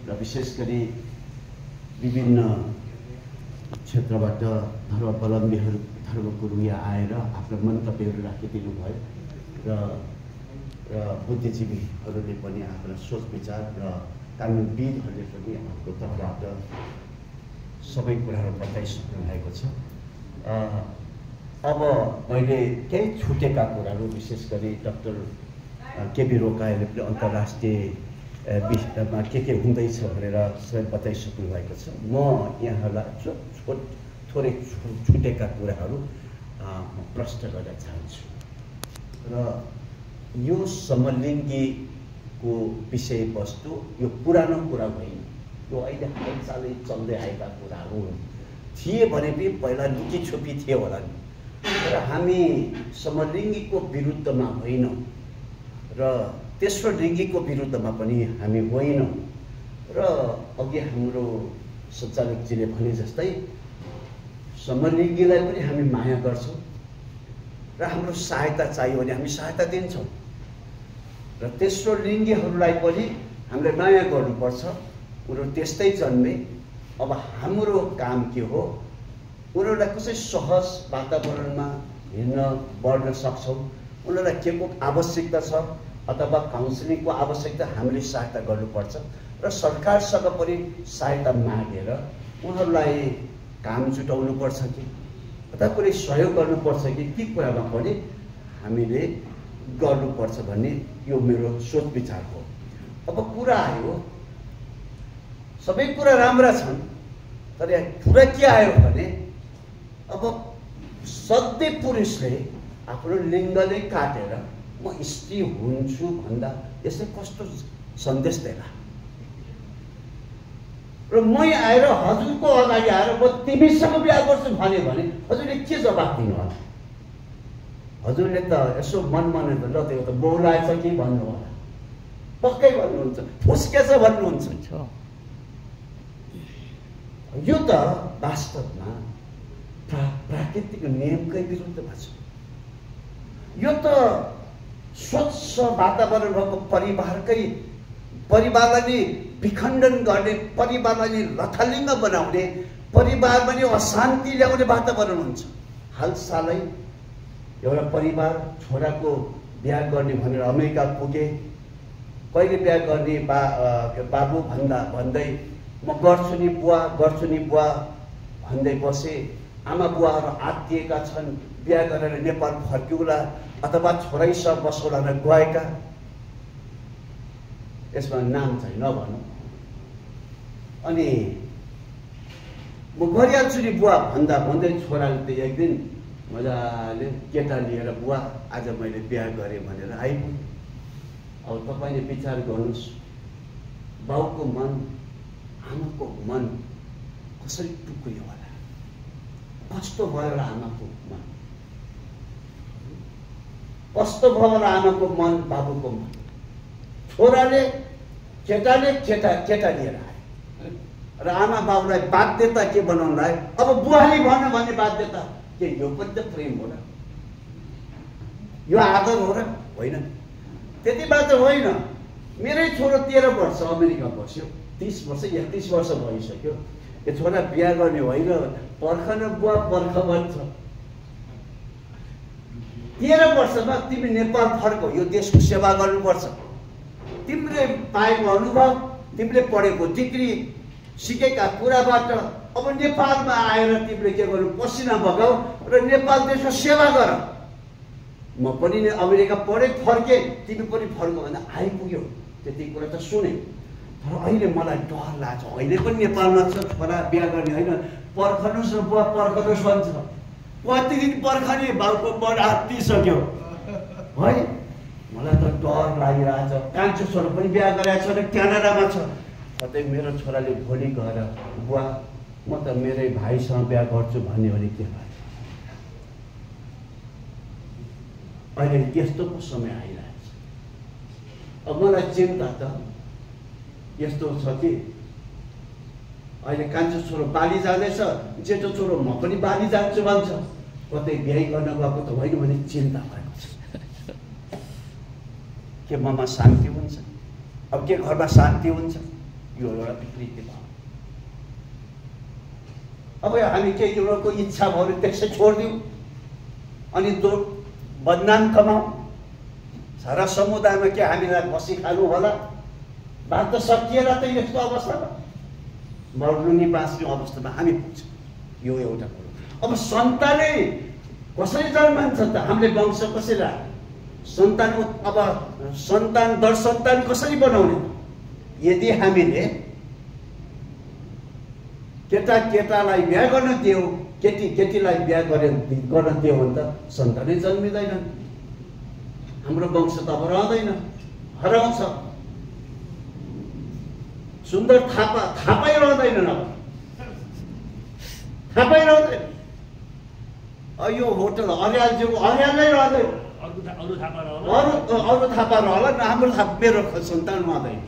र विशेष गरी विभिन्न क्षेत्रबाट धर्मावलम्बीहरू धर्मगुरु यहाँ आएर आफ्नो मन्तव्यहरू राखिदिनु भयो र बुद्धिजीवीहरूले पनि आफ्नो सोच विचार र कानुनविदहरूले पनि आफ्नो तर्फबाट सबै कुराहरू बताइसक्नु भएको छ। अब मैले केही छुटेका कुराहरू विशेष गरी डाक्टर केबी रोकाले पनि अन्तर्राष्ट्रिय विषयमा के हुँदैछ भनेर सबै बताइसक्नु भएको छ। म यहाँहरूलाई थोरै छुटेका कुराहरू म प्रश्न गर्न चाहन्छु र यो समलिङ्गीको विषयवस्तु यो पुरानो कुरा होइन, यो अहिले हालसालै चल्दै आएका कुराहरू थिए भने पनि पहिला लुकी छुपी थिए होला नि। तर हामी समलिङ्गीको विरुद्धमा होइनौँ र तेस्रो लिङ्गीको विरुद्धमा पनि हामी होइनौँ र अघि हाम्रो सञ्चालकजीले भने जस्तै समलिङ्गीलाई पनि हामी माया गर्छौँ र हाम्रो सहायता चाहियो भने हामी सहायता दिन्छौँ र तेस्रो लिङ्गीहरूलाई पनि हामीले माया गर्नुपर्छ। उनीहरू त्यस्तै जन्मे। अब हाम्रो काम के हो, उनीहरूलाई कसै सहज वातावरणमा हिँड्न बढ्न सक्छौँ, उनीहरूलाई के को आवश्यकता छ अथवा काउन्सिलिङको आवश्यकता हामीले सहायता गर्नुपर्छ र सरकारसँग पनि सहायता मागेर उनीहरूलाई काम जुटाउनुपर्छ कि अथवा कुनै सहयोग गर्नुपर्छ कि ती कुरामा पनि हामीले गर्नुपर्छ भन्ने यो मेरो सोच विचार हो। अब कुरा आयो, सबै कुरा राम्रा छन्, तर यहाँ कुरा के आयो भने अब सधैँ पुरुषले आफ्नो लिङ्गले काटेर म स्त्री हुन्छु भन्दा यसले कस्तो सन्देश दिएला र म आएर हजुरको अगाडि आएर म तिमीसँग बिहा गर्छु भने हजुरले के जवाब दिनु होला? हजुरले त यसो मन माने त ल त्यो त बोलाएछ कि भन्नु होला, पक्कै भन्नुहुन्छ, फुस्केछ भन्नुहुन्छ। यो त वास्तवमा प्राकृतिक नियमकै विरुद्धमा छ। यो त स्वच्छ वातावरण भएको परिवारलाई नि विखण्डन गर्ने, परिवारलाई नि लथालिङ्ग बनाउने, परिवारमा नि अशान्ति ल्याउने वातावरण हुन्छ। हालसालै एउटा परिवार छोराको बिहा गर्ने भनेर अमेरिका पुगे। कहिले बिहा गर्ने बाबु भन्दै म गर्छु नि बुवा भन्दै बसे। आमा बुवाहरू आत्तिएका छन्, बिहा गरेर नेपाल फर्किउला अथवा छोरैसँग बसौला गएका। यसमा नाम चाहिँ नभनौँ। अनि म गरिहाल्छु नि बुवा भन्दै छोराले त एक दिन मजाले केटा लिएर बुवा आज मैले बिहा गरेँ भनेर आइपुग्यो। अब तपाईँले विचार गर्नुहोस्, बाउको मन आमाको मन कसरी टुक्रियो होला, कस्तो भयो होला आमाको मन, कस्तो भयो होला आमाको मन, बाबुको मन। केटा लिएर आयो र आमा बाबुलाई बाध्यता के बनाउनलाई अब बुहारी भन्नु भन्ने बाध्यता के? यो पनि त प्रेम हो र? यो आदर हो र? होइन, त्यति मात्र होइन। मेरै छोरो 13 वर्ष अमेरिका बस्यो, 30 वर्ष 31 वर्ष भइसक्यो। यो छोरा बिहा गर्ने होइन, पर्ख न बुवा पर्ख भन्छ। 13 वर्षमा तिमी नेपाल फर्को, यो देशको सेवा गर्नुपर्छ। तिमीले पाएको अनुभव, तिमीले पढेको डिग्री, सिकेका कुराबाट अब नेपालमा आएर तिमीले के गर्नु, पसिना बगाऊ र नेपाल देशको सेवा गर। म पनि अमेरिका पढेँ, फर्केँ, तिमी पनि फर्को भन्दा आइपुग्यो। त्यति कुरा त सुने। तर अहिले मलाई डर लाग्छ। अहिले पनि नेपालमा छ छोरा बिहा गर्ने होइन, पर्खनुहोस् न बुवा पर्खनुहोस् भन्छ। कति दिन पर्खने, बाउको मन आत्तिसक्यो है। मलाई त डर लागिरहेछ। कान्छो छोरा पनि बिहा गरेको छ र क्यानाडामा छ। कतै मेरो छोराले भोलि गएर बुवा म त मेरै भाइसँग बिहा गर्छु भन्ने भने के भयो? अहिले यस्तो पो समय आइरहेछ। अब मलाई चिन्ता त यस्तो छ कि अहिले कान्छो छोरो बाली जाँदैछ, जेठो छोरो म पनि बाली जान्छु भन्छ। कतै बिहे गर्न गएको त होइन भने चिन्ता भएको छ। के ममा शान्ति हुन्छ? अब के घरमा शान्ति हुन्छ? यो एउटा विकृति भयो। अब हामी केही एउटाको इच्छा भयो भने त्यसै छोडिदिउँ अनि बदनाम कमाऊ। सारा समुदायमा के हामीलाई बसी खानु होला? बात त सकिएन त यस्तो अवस्थामा, मर्नु नि बाँच्ने अवस्थामा हामी पुग्छौँ। यो एउटा कुरो। अब सन्तानै कसरी जन्मान्छ त? हामीले वंश कसरी राख्ने? सन्तान अब सन्तान दर सन्तान कसरी बनाउने? यदि हामीले केटा केटालाई बिहा गर्न दियो, केटी केटीलाई बिहा गर्न दियो भने त सन्तानै जन्मिँदैन। हाम्रो वंश त अब रहँदैन, हराउँछ। सुन्दर थापै रहँदैन, अब थापै रहँदैन। यो होटल अर्यालज्यूको अर्यालै रहँदैन, अरू थापा रहला न, हाम्रो थापा मेरो सन्तान रहँदैन।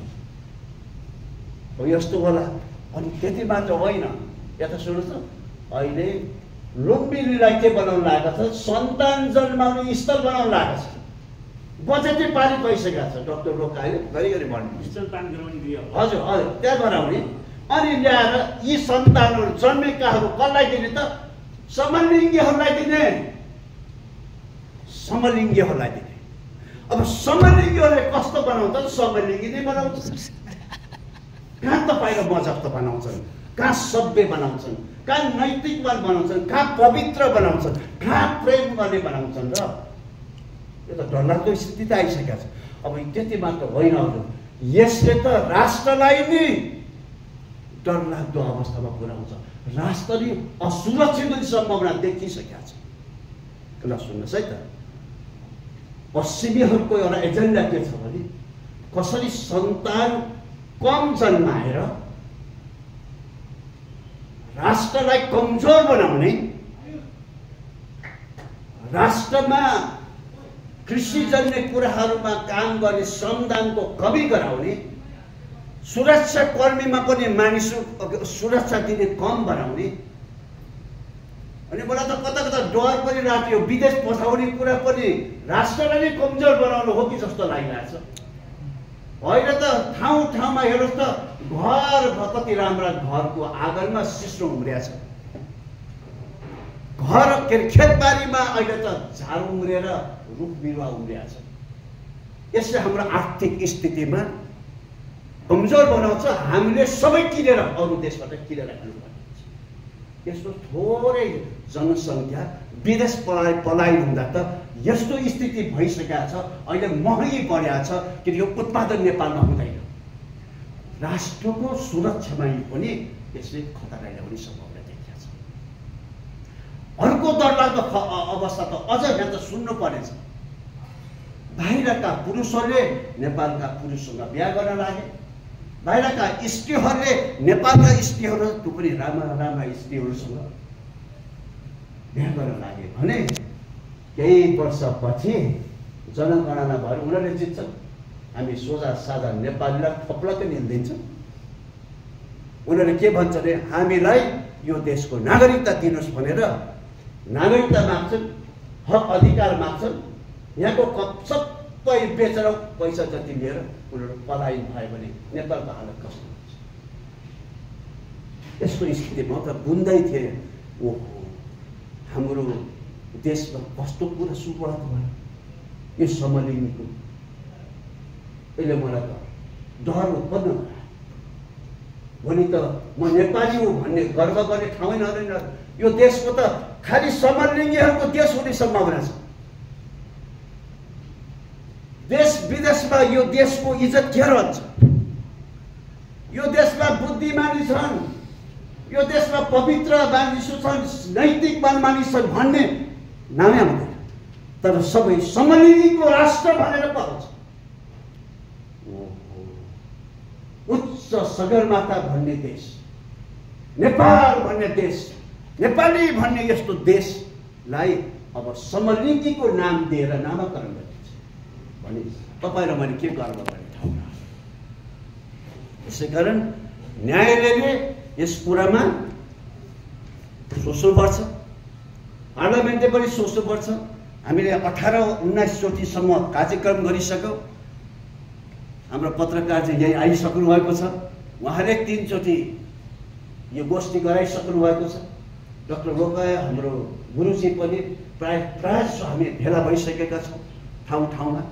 हो यस्तो होला। अनि त्यति मात्र होइन, यता सुन्नुहोस् न, अहिले लुम्बिनीलाई के बनाउनु लागेको छ? सन्तान जन्माउने स्थल बनाउनु लागेको छ। बजेटै पारित भइसकेको छ। डाक्टर रोकाले घरिघरि भन्नु सन्तान गराउने गृह। हजुर हजुर, त्यहाँ गराउने। अनि ल्याएर यी सन्तानहरू जन्मेकाहरू कसलाई दिने त? समलिङ्गीहरूलाई दिने, समलिङ्गीहरूलाई दिने। अब समलिङ्गीहरूले कस्तो बनाउँछ? समलिङ्गी नै बनाउँछ। कहाँ तपाईँको मजाक त बनाउँछन्, कहाँ सभ्य बनाउँछन्, कहाँ नैतिकवान बनाउँछन्, कहाँ पवित्र बनाउँछन्, कहाँ प्रेम गर्ने बनाउँछन्। र यो त डरलाग्दो स्थिति त आइसकेको छ। अब त्यति मात्र होइन, यसले त राष्ट्रलाई नै डरलाग्दो अवस्थामा पुर्याउँछ। राष्ट्र नै असुरक्षित हुने सम्भावना देखिसकेको छ। ल सुन्नुहोस् है त, पश्चिमीहरूको एउटा एजेन्डा के छ भने कसरी सन्तान कम जन्माएर राष्ट्रलाई कमजोर बनाउने, राष्ट्रमा कृषिजन्य कुराहरूमा काम गर्ने श्रमदानको कमी गराउने, सुरक्षा कर्मीमा पनि मानिसहरू सुरक्षा दिने कम बनाउने। अनि मलाई त कता कता डर पनि लाग्यो, विदेश पठाउने कुरा पनि राष्ट्रलाई नै कमजोर बनाउनु हो कि जस्तो लागिरहेको छ। होइन त ठाउँ ठाउँमा हेर्नुहोस् त, घर कति राम्रा घरको आँगनमा सिस्नो उम्रिएको छ। घर के अरे खेतबारीमा अहिले त झार उम्रिएर रुख बिरुवा उम्रिएको छ। यसले हाम्रो आर्थिक स्थितिमा कमजोर बनाउँछ। हामीले सबै किनेर अरू देशबाट किनेर खानुपर्ने हुन्छ। यस्तो थोरै जनसङ्ख्या विदेश पलायन हुँदा त यस्तो स्थिति भइसकेको छ। अहिले महँगी बढेको छ कि यो उत्पादन नेपालमा हुँदैन। राष्ट्रको सुरक्षामा पनि यसले खतरा ल्याउने सम्भावना देखिएको छ। अर्को डरलाग्दो अवस्था त अझ यहाँ त सुन्नु पर्नेछ। बाहिरका पुरुषहरूले नेपालका पुरुषसँग बिहा गर्न लागे, बाहिरका स्त्रीहरूले नेपालका स्त्रीहरू, त्यो पनि राम्रा राम्रा स्त्रीहरूसँग बिहा गर्न लागे भने केही वर्षपछि जनगणना भएर उनीहरूले जित्छन्। हामी सोझा साझा नेपालीलाई थप्लकै निल्दिन्छौँ। उनीहरूले के भन्छ अरे हामीलाई यो देशको नागरिकता दिनुहोस् भनेर नागरिकता माग्छन्, हक अधिकार माग्छन्। यहाँको सबै बेचेर पैसा जति लिएर उनीहरू पलायन भयो भने नेपालको हालत कस्तो हुन्छ? यस्तो स्थितिमा त बुन्दै थिए। ओहो, हाम्रो देशमा कस्तो कुरा सुरुवात भयो यो समलिङ्गीको। यसले मलाई त डर उत्पन्न भयो। भने त म नेपाली हो भन्ने गर्व गर्ने ठाउँै नरहेन। यो देशको त खालि समलिङ्गीहरूको देश हुने सम्भावना छ। देश विदेशमा यो देशको इज्जत के रहन्छ? यो देशमा बुद्धिमानी छन्, यो देशमा पवित्र मानिस छन्, नैतिकवान मानिस छन् भन्ने नामै आउँदैन। तर सबै समलिङ्गीको राष्ट्र भनेर पाउँछ। उच्च सगरमाथा भन्ने देश, नेपाल भन्ने देश, नेपाली भन्ने यस्तो देशलाई अब समलिङ्गीको नाम दिएर नामाकरण गरिन्छ भने तपाईँ र मैले के गर्व गर्ने ठाउँ? यसै कारण न्यायालयले यस कुरामा सोच्नुपर्छ, पार्लियामेन्टले पनि सोच्नुपर्छ। हामीले 18-19 चोटिसम्म कार्यक्रम गरिसक्यौँ। हाम्रो पत्रकार चाहिँ यही आइसक्नु भएको छ। उहाँले 3 चोटि यो गोष्ठी गराइसक्नु भएको छ। डाक्टर रोकाया हाम्रो गुरुजी पनि प्राय हामी भेला भइसकेका छौँ ठाउँ ठाउँमा।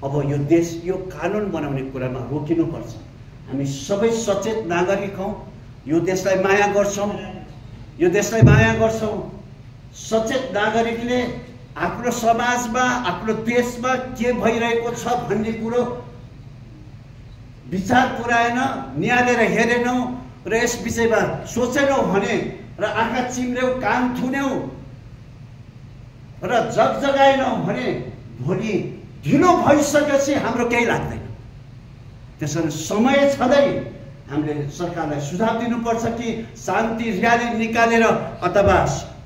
अब यो देश यो कानुन बनाउने कुरामा रोकिनुपर्छ। हामी सबै सचेत नागरिक हौँ, यो देशलाई माया गर्छौँ, यो देशलाई माया गर्छौँ। सचेत नागरिकले आफ्नो समाजमा आफ्नो देशमा के भइरहेको छ भन्ने कुरो विचार पुर्याएन, निहालेर हेरेनौँ र यस विषयमा सोचेनौँ भने र आँखा चिम्र्यौ कान थुन्यौ र जगजगाएनौँ भने भोलि ढिलो भइसकेपछि हाम्रो केही लाग्दैन। त्यसैले समय छँदै हामीले सरकारलाई सुझाव दिनुपर्छ कि शान्ति र्याली निकालेर अथवा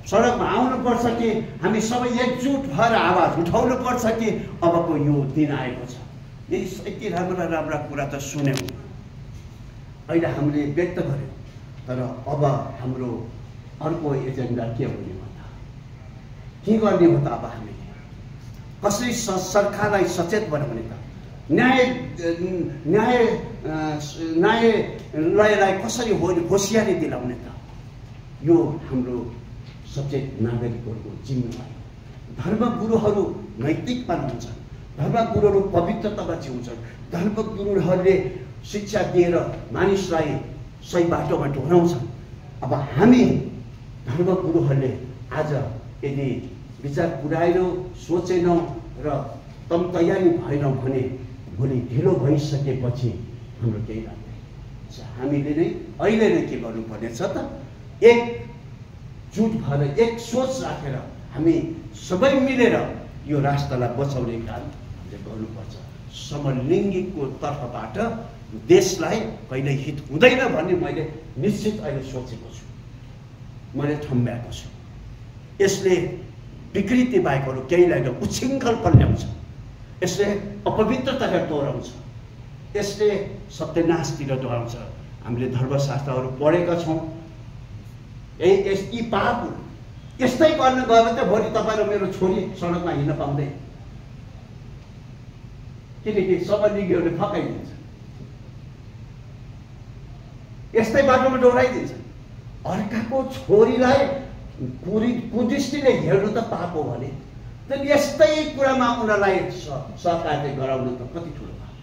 सडकमा आउनुपर्छ कि हामी सबै एकजुट भएर आवाज उठाउनुपर्छ कि अबको यो दिन आएको छ। यति राम्रा राम्रा कुरा त सुन्यौँ, अहिले हामीले व्यक्त गर्यौँ, तर अब हाम्रो अर्को एजेन्डा के हुने हो त? के गर्ने हो त? अब हामीले कसरी सरकारलाई सचेत बनाउने त? न्यायालयलाई कसरी होसियारी दिलाउने त? यो हाम्रो सचेत नागरिकहरूको जिम्मेवारी। धर्मगुरुहरू नैतिकमा हुन्छन्, धर्मगुरुहरू पवित्रतामा जिउँछन्, धर्मगुरुहरूले शिक्षा दिएर मानिसलाई सही बाटोमा ढोलाउँछन्। अब हामी धर्मगुरुहरूले आज यदि विचार पुर्याएनौँ, सोचेनौँ र तम तयारी भएनौँ भने भोलि ढिलो भइसकेपछि हाम्रो केही लाग्दैन। हामीले नै अहिले नै के गर्नुपर्ने छ त? एकजुट भएर एक सोच राखेर हामी सबै मिलेर यो राष्ट्रलाई बचाउने काम हामीले गर्नुपर्छ। समलिङ्गीको तर्फबाट देशलाई कहिल्यै हित हुँदैन भन्ने मैले निश्चित अहिले सोचेको छु, मैले ठम्ब्याएको छु। यसले विकृति बाहेक अरू केही लाग्दैन, उच्छृङ्खल ल्याउँछ, यसले अपवित्रतालाई दोहोऱ्याउँछ, यसले सत्यनाशतिर दोहोऱ्याउँछ। हामीले धर्मशास्त्रहरू पढेका छौँ। यी पापहरू यस्तै गर्न गयो भने त भोलि तपाईँ र मेरो छोरी सडकमा हिँड्न पाउँदैन, किनकि समलिङ्गीहरूले फकाइदिन्छ, यस्तै बाटोमा डोराइदिन्छ। अर्काको छोरीलाई कुदृष्टिले हेर्नु त पाप हो भने त यस्तै कुरामा उनीहरूलाई सहकार्य गराउनु त कति ठुलो पाप।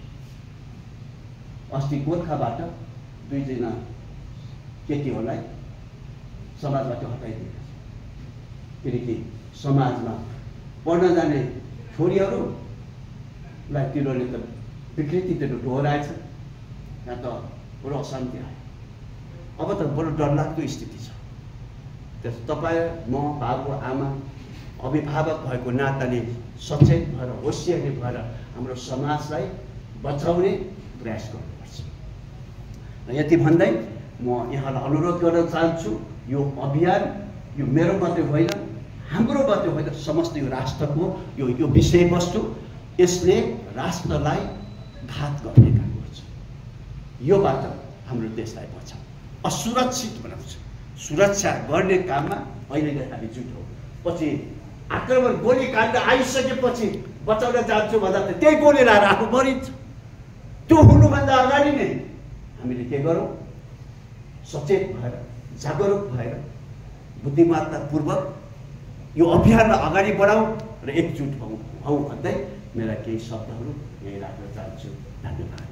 अस्ति गोर्खाबाट 2 जना केटीहरूलाई समाजबाट हटाइदिएको छ, किनकि समाजमा पढ्न जाने छोरीहरूलाई तिनीहरूले त विकृतितिर डोहोऱ्याएछ, यहाँ त बडो अशान्ति आयो। अब त बडो डरलाग्दो स्थिति छ। त्यस तपाईँ म बाबु आमा अभिभावक भएको नाताले सचेत भएर होसियारी भएर हाम्रो समाजलाई बचाउने प्रयास गर्नुपर्छ। र यति भन्दै म यहाँलाई अनुरोध गर्न चाहन्छु, यो अभियान यो मेरो मात्रै होइन, हाम्रो मात्रै होइन, समस्त यो राष्ट्रको यो विषयवस्तु यसले राष्ट्रलाई घात गर्ने काम गर्छ। योबाट हाम्रो देशलाई बचाउ, असुरक्षित बनाउँछ। सुरक्षा गर्ने काममा अहिले हामी जुटौँ। पछि आक्रमण गोलीकाण्ड आइसकेपछि बचाउन जान्छु भन्दा त त्यही गोली लाएर आफू मरिन्छ। त्यो हुनुभन्दा अगाडि नै हामीले के गरौँ? सचेत भएर जागरुक भएर बुद्धिमत्तापूर्वक यो अभियानलाई अगाडि बढाउँ र एकजुट हौँ भन्दै मेरा केही शब्दहरू यही राख्न चाहन्छु। धन्यवाद।